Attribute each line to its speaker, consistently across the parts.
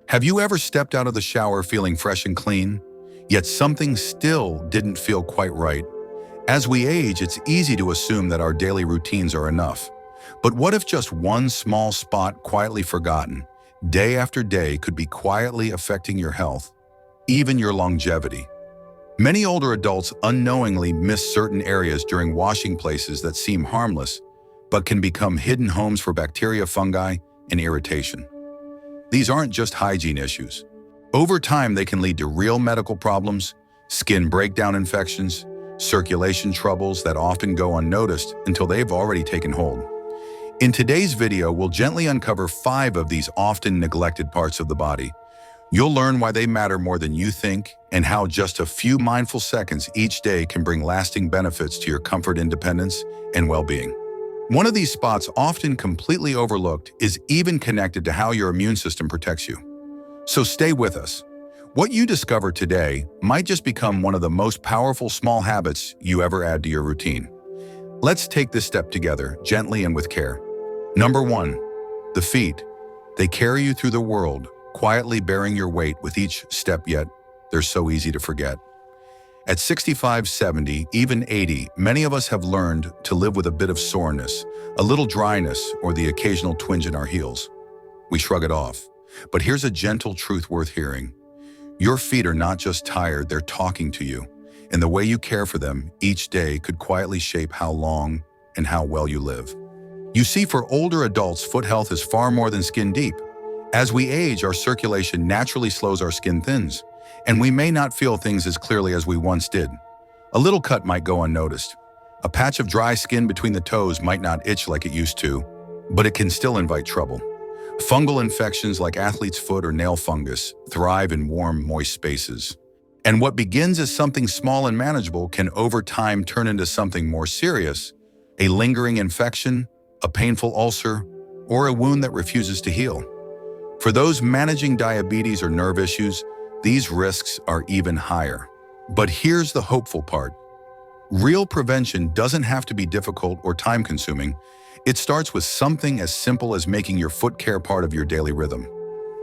Speaker 1: Have you ever stepped out of the shower feeling fresh and clean, yet something still didn't feel quite right? As we age, it's easy to assume that our daily routines are enough. But what if just one small spot quietly forgotten, day after day, could be quietly affecting your health, even your longevity? Many older adults unknowingly miss certain areas during washing places that seem harmless, but can become hidden homes for bacteria, fungi, and irritation. These aren't just hygiene issues. Over time, they can lead to real medical problems, skin breakdown infections, circulation troubles that often go unnoticed until they've already taken hold. In today's video, we'll gently uncover 5 of these often neglected parts of the body. You'll learn why they matter more than you think and how just a few mindful seconds each day can bring lasting benefits to your comfort, independence, and well-being. One of these spots, often completely overlooked, is even connected to how your immune system protects you. So stay with us. What you discover today might just become one of the most powerful small habits you ever add to your routine. Let's take this step together, gently and with care. Number 1, the feet. They carry you through the world, quietly bearing your weight with each step, yet they're so easy to forget. At 65, 70, even 80, many of us have learned to live with a bit of soreness, a little dryness, or the occasional twinge in our heels. We shrug it off. But here's a gentle truth worth hearing. Your feet are not just tired, they're talking to you. And the way you care for them each day could quietly shape how long and how well you live. You see, for older adults, foot health is far more than skin deep. As we age, our circulation naturally slows, our skin thins, and we may not feel things as clearly as we once did. A little cut might go unnoticed. A patch of dry skin between the toes might not itch like it used to, but it can still invite trouble. Fungal infections like athlete's foot or nail fungus thrive in warm, moist spaces. And what begins as something small and manageable can over time turn into something more serious, a lingering infection, a painful ulcer, or a wound that refuses to heal. For those managing diabetes or nerve issues, these risks are even higher. But here's the hopeful part. Real prevention doesn't have to be difficult or time-consuming. It starts with something as simple as making your foot care part of your daily rhythm.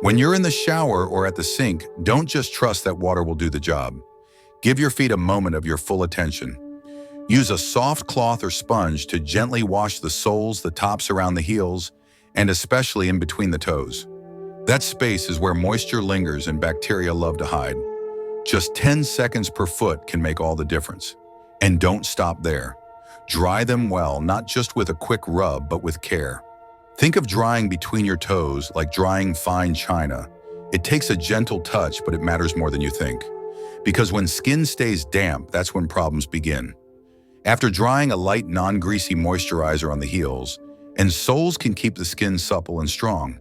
Speaker 1: When you're in the shower or at the sink, don't just trust that water will do the job. Give your feet a moment of your full attention. Use a soft cloth or sponge to gently wash the soles, the tops around the heels, and especially in between the toes. That space is where moisture lingers and bacteria love to hide. Just 10 seconds per foot can make all the difference. And don't stop there. Dry them well, not just with a quick rub, but with care. Think of drying between your toes like drying fine china. It takes a gentle touch, but it matters more than you think. Because when skin stays damp, that's when problems begin. After drying, a light, non-greasy moisturizer on the heels, and soles can keep the skin supple and strong.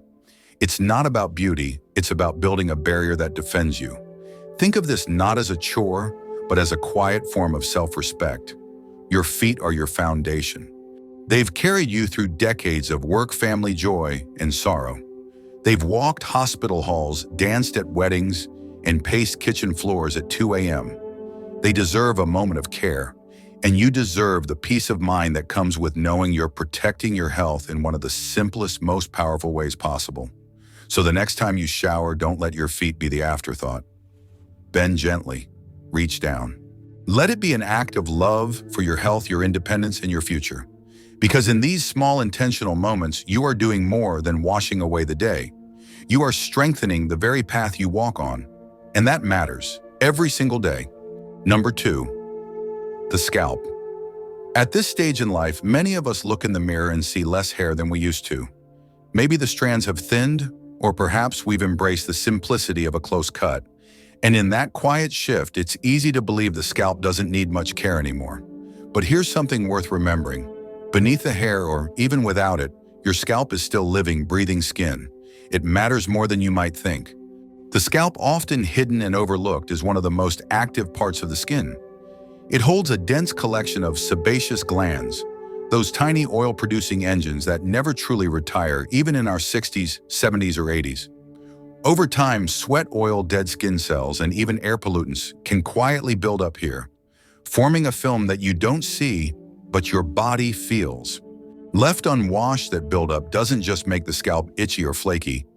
Speaker 1: It's not about beauty, it's about building a barrier that defends you. Think of this not as a chore, but as a quiet form of self-respect. Your feet are your foundation. They've carried you through decades of work, family, joy, and sorrow. They've walked hospital halls, danced at weddings, and paced kitchen floors at 2 a.m. They deserve a moment of care, and you deserve the peace of mind that comes with knowing you're protecting your health in one of the simplest, most powerful ways possible. So the next time you shower, don't let your feet be the afterthought. Bend gently, reach down. Let it be an act of love for your health, your independence, and your future. Because in these small intentional moments, you are doing more than washing away the day. You are strengthening the very path you walk on. And that matters every single day. Number 2, the scalp. At this stage in life, many of us look in the mirror and see less hair than we used to. Maybe the strands have thinned, or perhaps we've embraced the simplicity of a close cut. And in that quiet shift, it's easy to believe the scalp doesn't need much care anymore. But here's something worth remembering. Beneath the hair, or even without it, your scalp is still living, breathing skin. It matters more than you might think. The scalp, often hidden and overlooked, is one of the most active parts of the skin. It holds a dense collection of sebaceous glands, those tiny oil-producing engines that never truly retire, even in our 60s, 70s, or 80s. Over time, sweat, oil, dead skin cells, and even air pollutants can quietly build up here, forming a film that you don't see, but your body feels. Left unwashed, that buildup doesn't just make the scalp itchy or flaky,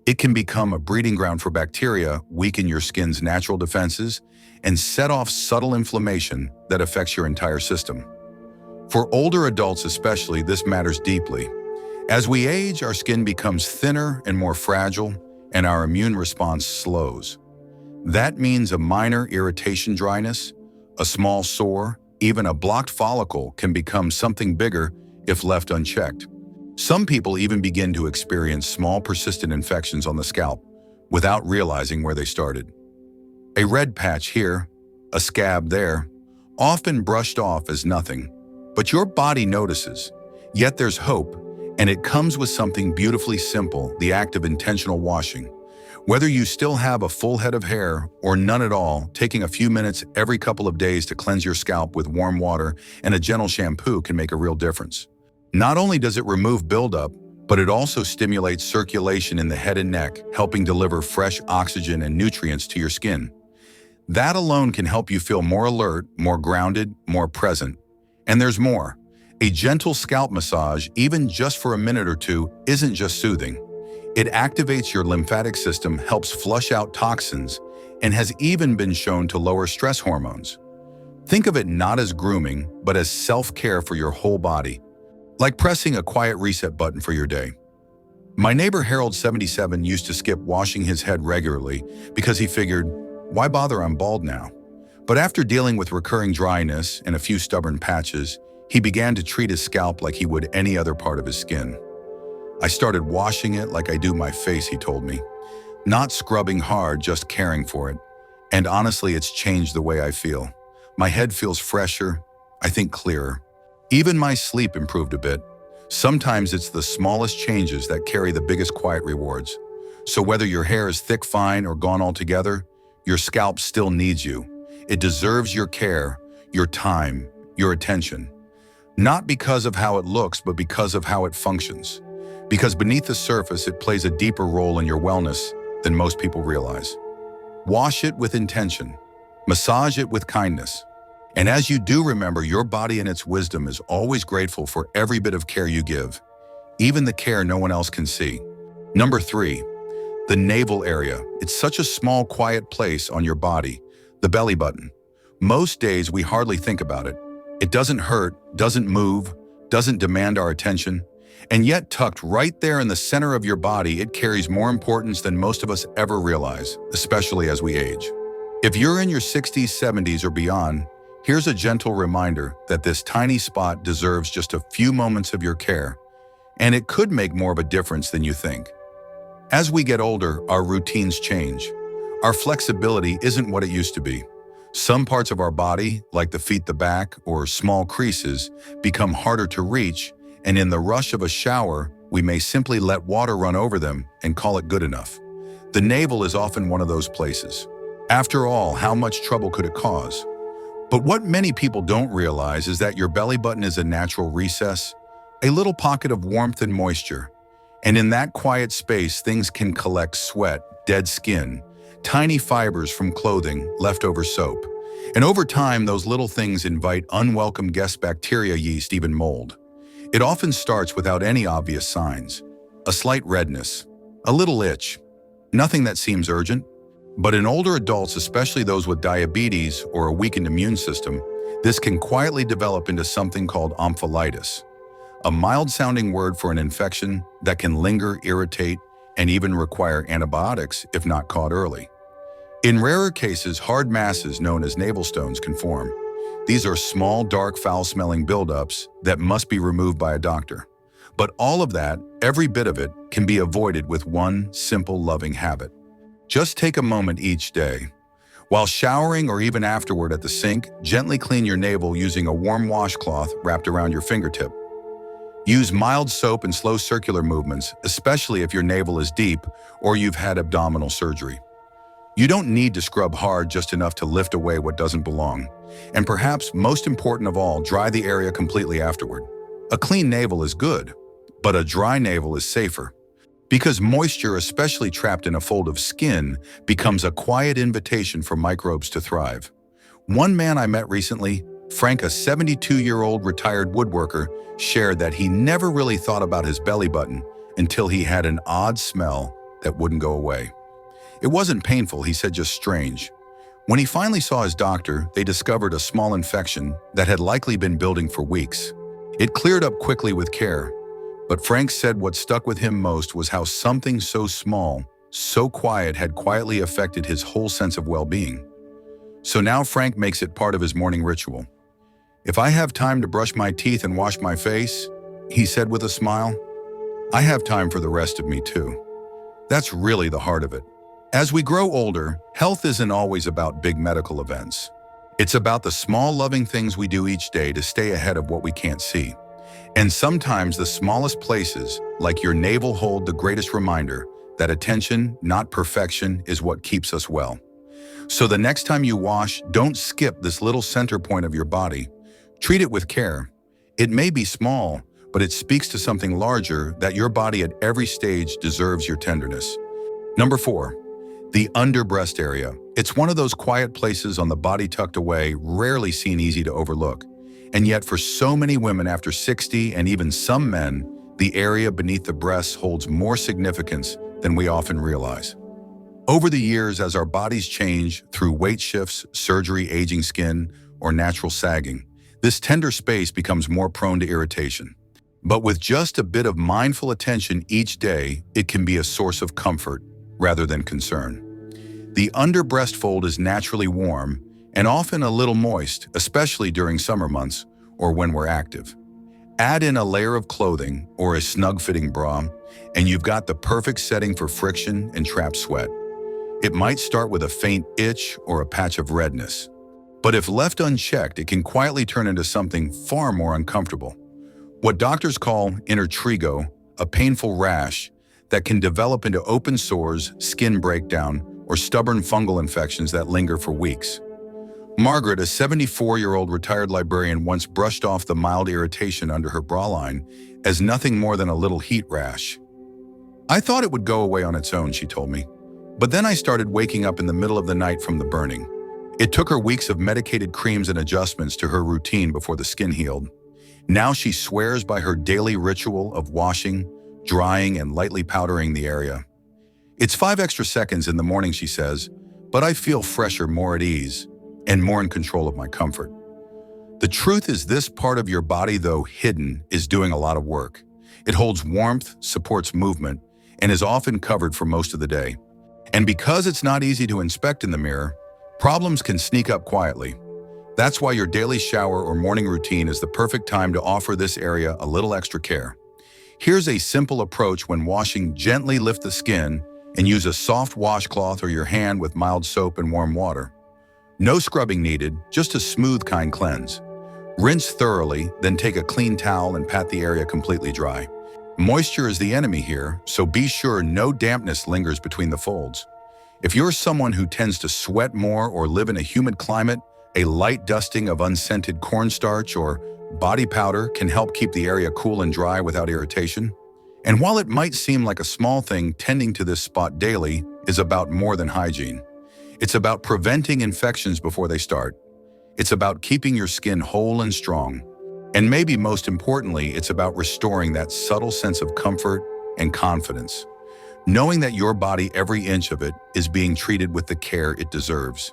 Speaker 1: It can become a breeding ground for bacteria, weaken your skin's natural defenses, and set off subtle inflammation that affects your entire system. For older adults especially, this matters deeply. As we age, our skin becomes thinner and more fragile, and our immune response slows. That means a minor irritation dryness, a small sore, even a blocked follicle can become something bigger if left unchecked. Some people even begin to experience small persistent infections on the scalp without realizing where they started. A red patch here, a scab there, often brushed off as nothing, but your body notices. Yet there's hope, and it comes with something beautifully simple, the act of intentional washing. Whether you still have a full head of hair or none at all, taking a few minutes every couple of days to cleanse your scalp with warm water and a gentle shampoo can make a real difference. Not only does it remove buildup, but it also stimulates circulation in the head and neck, helping deliver fresh oxygen and nutrients to your skin. That alone can help you feel more alert, more grounded, more present. And there's more. A gentle scalp massage, even just for a minute or two, isn't just soothing. It activates your lymphatic system, helps flush out toxins, and has even been shown to lower stress hormones. Think of it not as grooming, but as self-care for your whole body, like pressing a quiet reset button for your day. My neighbor Harold, 77, used to skip washing his head regularly because he figured, why bother, I'm bald now? But after dealing with recurring dryness and a few stubborn patches, he began to treat his scalp like he would any other part of his skin. I started washing it like I do my face, he told me. Not scrubbing hard, just caring for it. And honestly, it's changed the way I feel. My head feels fresher, I think clearer. Even my sleep improved a bit. Sometimes it's the smallest changes that carry the biggest quiet rewards. So whether your hair is thick, fine, or gone altogether, your scalp still needs you. It deserves your care, your time, your attention. Not because of how it looks, but because of how it functions. Because beneath the surface, it plays a deeper role in your wellness than most people realize. Wash it with intention. Massage it with kindness. And as you do, remember, your body in its wisdom is always grateful for every bit of care you give, even the care no one else can see. Number 3, the navel area. It's such a small, quiet place on your body, the belly button. Most days we hardly think about it. It doesn't hurt, doesn't move, doesn't demand our attention. And yet, tucked right there in the center of your body, it carries more importance than most of us ever realize, especially as we age. If you're in your 60s, 70s, or beyond, here's a gentle reminder that this tiny spot deserves just a few moments of your care, and it could make more of a difference than you think. As we get older, our routines change. Our flexibility isn't what it used to be. Some parts of our body, like the feet, the back, or small creases, become harder to reach, and in the rush of a shower, we may simply let water run over them and call it good enough. The navel is often one of those places. After all, how much trouble could it cause? But what many people don't realize is that your belly button is a natural recess, a little pocket of warmth and moisture. And in that quiet space, things can collect sweat, dead skin, tiny fibers from clothing, leftover soap. And over time, those little things invite unwelcome guest bacteria, yeast, even mold. It often starts without any obvious signs. A slight redness, a little itch, nothing that seems urgent. But in older adults, especially those with diabetes or a weakened immune system, this can quietly develop into something called omphalitis, a mild-sounding word for an infection that can linger, irritate, and even require antibiotics if not caught early. In rarer cases, hard masses known as navel stones can form. These are small, dark, foul-smelling buildups that must be removed by a doctor. But all of that, every bit of it, can be avoided with one simple, loving habit. Just take a moment each day. While showering or even afterward at the sink, gently clean your navel using a warm washcloth wrapped around your fingertip. Use mild soap and slow circular movements, especially if your navel is deep or you've had abdominal surgery. You don't need to scrub hard, just enough to lift away what doesn't belong. And perhaps most important of all, dry the area completely afterward. A clean navel is good, but a dry navel is safer. Because moisture, especially trapped in a fold of skin, becomes a quiet invitation for microbes to thrive. One man I met recently, Frank, a 72-year-old retired woodworker, shared that he never really thought about his belly button until he had an odd smell, that wouldn't go away. It wasn't painful, he said, just strange. When he finally saw his doctor, they discovered a small infection that had likely been building for weeks. It cleared up quickly with care, but Frank said what stuck with him most was how something so small, so quiet, had quietly affected his whole sense of well-being. So now Frank makes it part of his morning ritual. "If I have time to brush my teeth and wash my face," he said with a smile, "I have time for the rest of me too." That's really the heart of it. As we grow older, health isn't always about big medical events. It's about the small, loving things we do each day to stay ahead of what we can't see. And sometimes the smallest places, like your navel, hold the greatest reminder that attention, not perfection, is what keeps us well. So the next time you wash, don't skip this little center point of your body. Treat it with care. It may be small, but it speaks to something larger, that your body at every stage deserves your tenderness. Number 4. The under-breast area. It's one of those quiet places on the body tucked away, rarely seen, easy to overlook. And yet for so many women after 60, and even some men, the area beneath the breasts holds more significance than we often realize. Over the years, as our bodies change through weight shifts, surgery, aging skin, or natural sagging, this tender space becomes more prone to irritation. But with just a bit of mindful attention each day, it can be a source of comfort rather than concern. The under breast fold is naturally warm and often a little moist, especially during summer months or when we're active. Add in a layer of clothing or a snug-fitting bra, and you've got the perfect setting for friction and trapped sweat. It might start with a faint itch or a patch of redness, but if left unchecked, it can quietly turn into something far more uncomfortable. What doctors call intertrigo, a painful rash that can develop into open sores, skin breakdown, or stubborn fungal infections that linger for weeks. Margaret, a 74-year-old retired librarian, once brushed off the mild irritation under her bra line as nothing more than a little heat rash. "I thought it would go away on its own," she told me, "but then I started waking up in the middle of the night from the burning." It took her weeks of medicated creams and adjustments to her routine before the skin healed. Now she swears by her daily ritual of washing, drying, and lightly powdering the area. "It's 5 extra seconds in the morning," she says, "but I feel fresher, more at ease, and more in control of my comfort." The truth is, this part of your body, though hidden, is doing a lot of work. It holds warmth, supports movement, and is often covered for most of the day. And because it's not easy to inspect in the mirror, problems can sneak up quietly. That's why your daily shower or morning routine is the perfect time to offer this area a little extra care. Here's a simple approach when washing: gently lift the skin and use a soft washcloth or your hand with mild soap and warm water. No scrubbing needed, just a smooth, kind cleanse. Rinse thoroughly, then take a clean towel and pat the area completely dry. Moisture is the enemy here, so be sure no dampness lingers between the folds. If you're someone who tends to sweat more or live in a humid climate, a light dusting of unscented cornstarch or body powder can help keep the area cool and dry without irritation. And while it might seem like a small thing, tending to this spot daily is about more than hygiene. It's about preventing infections before they start. It's about keeping your skin whole and strong. And maybe most importantly, it's about restoring that subtle sense of comfort and confidence, knowing that your body, every inch of it, is being treated with the care it deserves.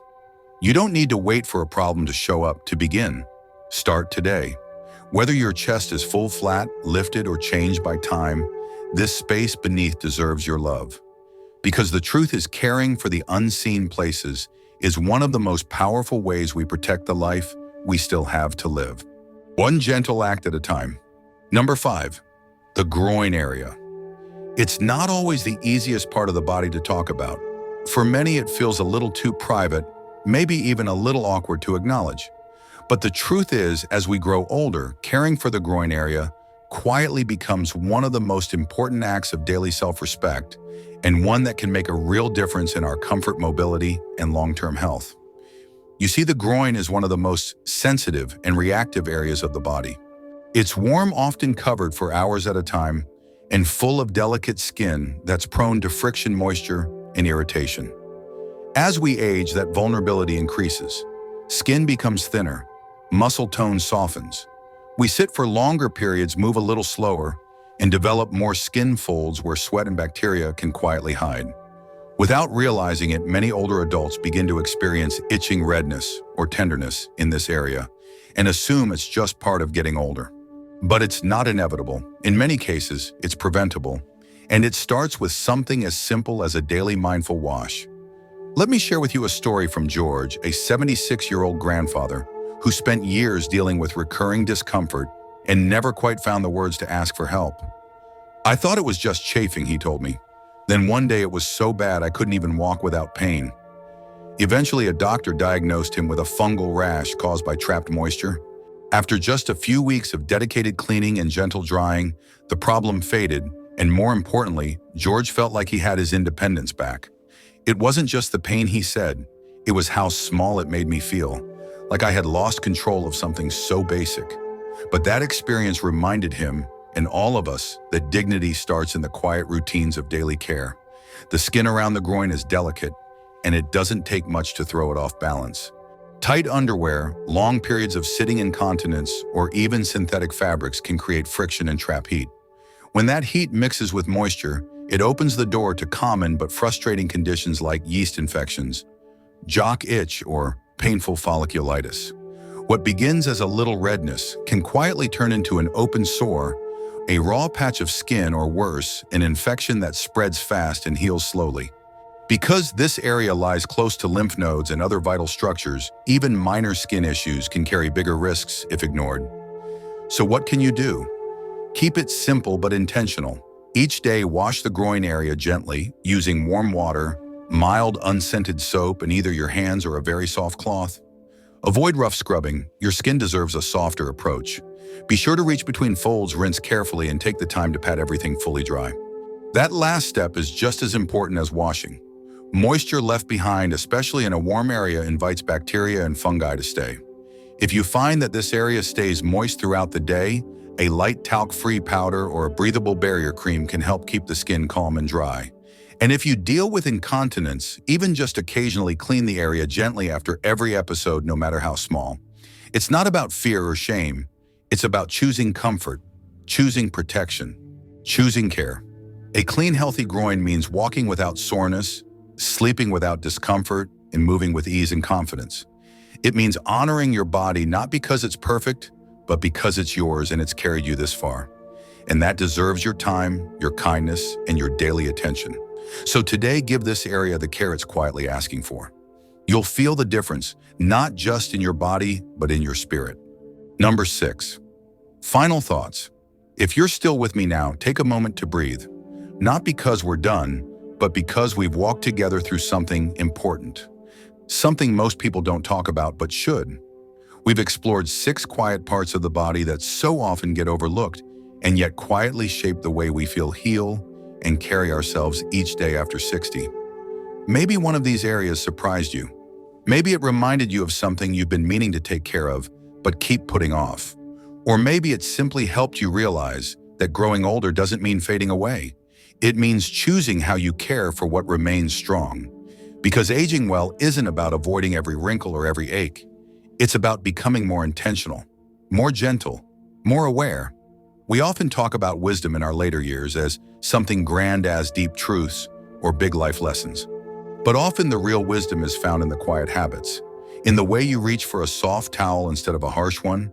Speaker 1: You don't need to wait for a problem to show up to begin. Start today. Whether your chest is full, flat, lifted, or changed by time, this space beneath deserves your love. Because the truth is, caring for the unseen places is one of the most powerful ways we protect the life we still have to live. One gentle act at a time. Number 5, the groin area. It's not always the easiest part of the body to talk about. For many, it feels a little too private, maybe even a little awkward to acknowledge. But the truth is, as we grow older, caring for the groin area quietly becomes one of the most important acts of daily self-respect, and one that can make a real difference in our comfort, mobility, and long-term health. You see, the groin is one of the most sensitive and reactive areas of the body. It's warm, often covered for hours at a time, and full of delicate skin that's prone to friction, moisture, and irritation. As we age, that vulnerability increases. Skin becomes thinner, muscle tone softens. We sit for longer periods, move a little slower, and develop more skin folds where sweat and bacteria can quietly hide. Without realizing it, many older adults begin to experience itching redness or tenderness in this area and assume it's just part of getting older. But it's not inevitable. In many cases, it's preventable, and it starts with something as simple as a daily mindful wash. Let me share with you a story from George, a 76-year-old grandfather who spent years dealing with recurring discomfort and never quite found the words to ask for help. "I thought it was just chafing," he told me. "Then one day it was so bad I couldn't even walk without pain." Eventually, a doctor diagnosed him with a fungal rash caused by trapped moisture. After just a few weeks of dedicated cleaning and gentle drying, the problem faded, and more importantly, George felt like he had his independence back. It wasn't just the pain, he said. It was how small it made me feel, like I had lost control of something so basic. But that experience reminded him, and all of us, that dignity starts in the quiet routines of daily care. The skin around the groin is delicate, and it doesn't take much to throw it off balance. Tight underwear, long periods of sitting incontinence, or even synthetic fabrics can create friction and trap heat. When that heat mixes with moisture, it opens the door to common but frustrating conditions like yeast infections, jock itch, or painful folliculitis. What begins as a little redness can quietly turn into an open sore, a raw patch of skin, or worse, an infection that spreads fast and heals slowly. Because this area lies close to lymph nodes and other vital structures, even minor skin issues can carry bigger risks if ignored. So what can you do? Keep it simple but intentional. Each day, wash the groin area gently, using warm water, mild unscented soap, and either your hands or a very soft cloth. Avoid rough scrubbing. Your skin deserves a softer approach. Be sure to reach between folds, rinse carefully, and take the time to pat everything fully dry. That last step is just as important as washing. Moisture left behind, especially in a warm area, invites bacteria and fungi to stay. If you find that this area stays moist throughout the day, a light talc-free powder or a breathable barrier cream can help keep the skin calm and dry. And if you deal with incontinence, even just occasionally clean the area gently after every episode, no matter how small. It's not about fear or shame. It's about choosing comfort, choosing protection, choosing care. A clean, healthy groin means walking without soreness, sleeping without discomfort, and moving with ease and confidence. It means honoring your body not because it's perfect, but because it's yours and it's carried you this far. And that deserves your time, your kindness, and your daily attention. So today, give this area the care it's quietly asking for. You'll feel the difference, not just in your body, but in your spirit. Number 6. Final thoughts. If you're still with me now, take a moment to breathe. Not because we're done, but because we've walked together through something important. Something most people don't talk about but should. We've explored 6 quiet parts of the body that so often get overlooked and yet quietly shape the way we feel, heal, and carry ourselves each day after 60. Maybe one of these areas surprised you. Maybe it reminded you of something you've been meaning to take care of but keep putting off. Or maybe it simply helped you realize that growing older doesn't mean fading away. It means choosing how you care for what remains strong. Because aging well isn't about avoiding every wrinkle or every ache. It's about becoming more intentional, more gentle, more aware. We often talk about wisdom in our later years as something grand as deep truths or big life lessons. But often the real wisdom is found in the quiet habits, in the way you reach for a soft towel instead of a harsh one,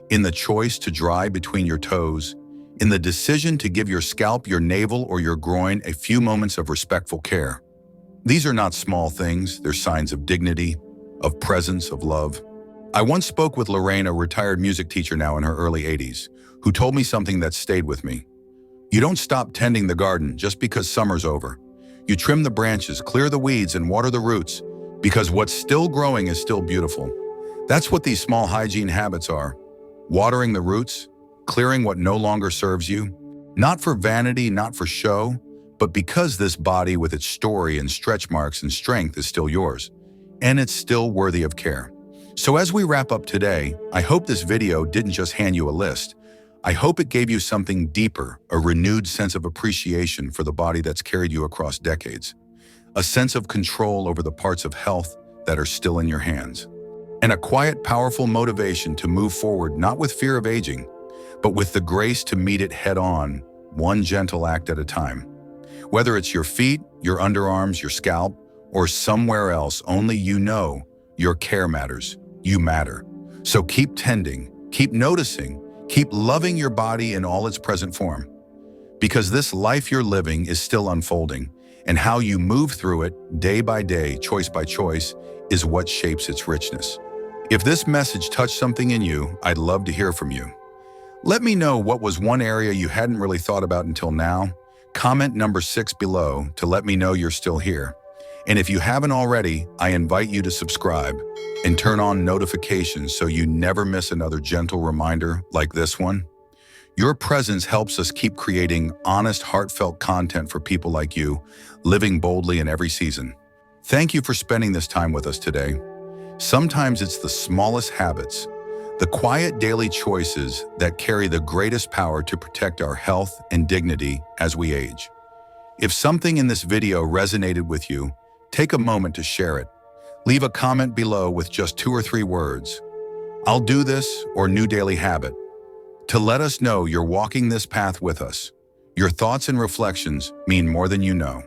Speaker 1: in the choice to dry between your toes, in the decision to give your scalp, your navel, or your groin a few moments of respectful care. These are not small things, they're signs of dignity, of presence, of love. I once spoke with Lorraine, a retired music teacher now in her early 80s, who told me something that stayed with me. You don't stop tending the garden just because summer's over. You trim the branches, clear the weeds, and water the roots, because what's still growing is still beautiful. That's what these small hygiene habits are. Watering the roots, clearing what no longer serves you, not for vanity, not for show, but because this body with its story and stretch marks and strength is still yours, and it's still worthy of care. So as we wrap up today, I hope this video didn't just hand you a list. I hope it gave you something deeper, a renewed sense of appreciation for the body that's carried you across decades, a sense of control over the parts of health that are still in your hands, and a quiet, powerful motivation to move forward not with fear of aging, but with the grace to meet it head on, one gentle act at a time. Whether it's your feet, your underarms, your scalp, or somewhere else, only you know your care matters. You matter. So keep tending, keep noticing, keep loving your body in all its present form. Because this life you're living is still unfolding, and how you move through it day by day, choice by choice, is what shapes its richness. If this message touched something in you, I'd love to hear from you. Let me know what was one area you hadn't really thought about until now. Comment number 6 below to let me know you're still here. And if you haven't already, I invite you to subscribe and turn on notifications so you never miss another gentle reminder like this one. Your presence helps us keep creating honest, heartfelt content for people like you, living boldly in every season. Thank you for spending this time with us today. Sometimes it's the smallest habits, the quiet daily choices that carry the greatest power to protect our health and dignity as we age. If something in this video resonated with you, take a moment to share it. Leave a comment below with just 2 or 3 words. "I'll do this," or "new daily habit," to let us know you're walking this path with us. Your thoughts and reflections mean more than you know.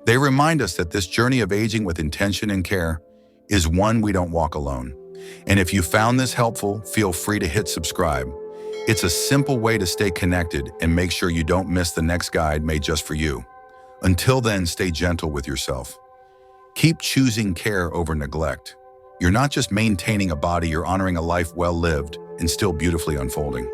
Speaker 1: They remind us that this journey of aging with intention and care is one we don't walk alone. And if you found this helpful, feel free to hit subscribe. It's a simple way to stay connected and make sure you don't miss the next guide made just for you. Until then, stay gentle with yourself. Keep choosing care over neglect. You're not just maintaining a body, you're honoring a life well lived and still beautifully unfolding.